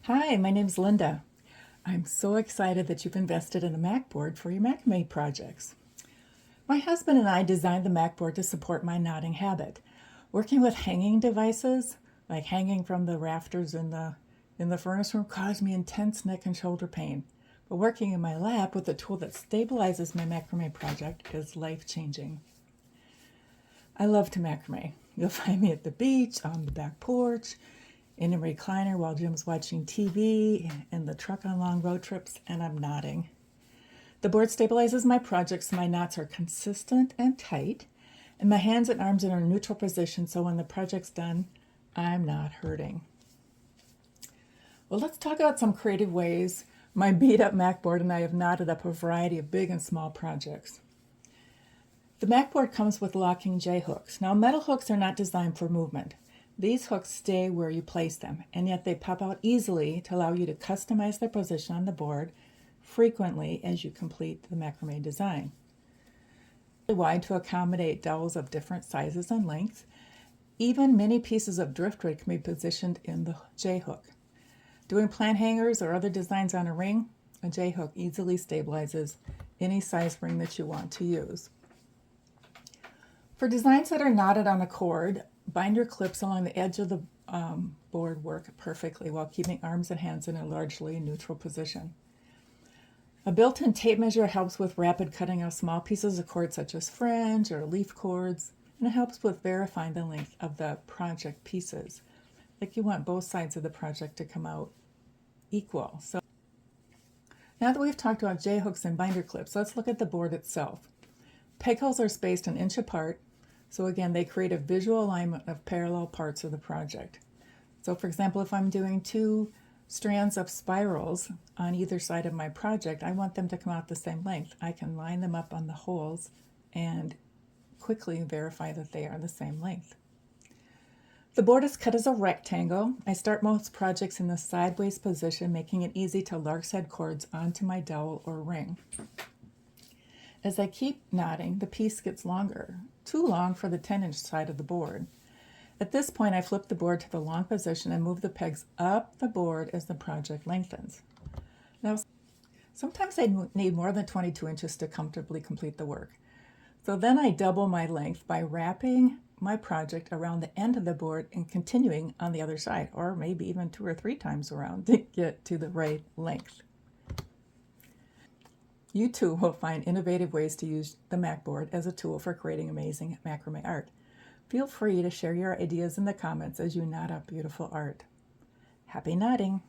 Hi, my name's Linda. I'm so excited that you've invested in a MacBoard for your macrame projects. My husband and I designed the MacBoard to support my knotting habit. Working with hanging devices, like hanging from the rafters in the furnace room, caused me intense neck and shoulder pain. But working in my lap with a tool that stabilizes my macrame project is life-changing. I love to macrame. You'll find me at the beach, on the back porch, in a recliner while Jim's watching TV, in the truck on long road trips, and I'm knotting. The board stabilizes my project so my knots are consistent and tight, and my hands and arms are in a neutral position so when the project's done, I'm not hurting. Well, let's talk about some creative ways my beat-up MacBoard and I have knotted up a variety of big and small projects. The MacBoard comes with locking J-hooks. Now, metal hooks are not designed for movement. These hooks stay where you place them, and yet they pop out easily to allow you to customize their position on the board frequently as you complete the macrame design. Wide to accommodate dowels of different sizes and lengths. Even many pieces of driftwood can be positioned in the J-hook. Doing plant hangers or other designs on a ring, a J-hook easily stabilizes any size ring that you want to use. For designs that are knotted on a cord, binder clips along the edge of the board work perfectly while keeping arms and hands in a largely neutral position. A built-in tape measure helps with rapid cutting of small pieces of cord such as fringe or leaf cords, and it helps with verifying the length of the project pieces. Like you want both sides of the project to come out equal. So now that we've talked about J-hooks and binder clips, let's look at the board itself. Peg holes are spaced an inch apart. So again, they create a visual alignment of parallel parts of the project. So for example, if I'm doing two strands of spirals on either side of my project, I want them to come out the same length. I can line them up on the holes and quickly verify that they are the same length. The board is cut as a rectangle. I start most projects in the sideways position, making it easy to lark's head cords onto my dowel or ring. As I keep knotting, the piece gets longer, too long for the 10-inch side of the board. At this point, I flip the board to the long position and move the pegs up the board as the project lengthens. Now, sometimes I need more than 22 inches to comfortably complete the work. So then I double my length by wrapping my project around the end of the board and continuing on the other side, or maybe even 2 or 3 times around to get to the right length. You too will find innovative ways to use the MacBoard as a tool for creating amazing macrame art. Feel free to share your ideas in the comments as you knot up beautiful art. Happy knotting!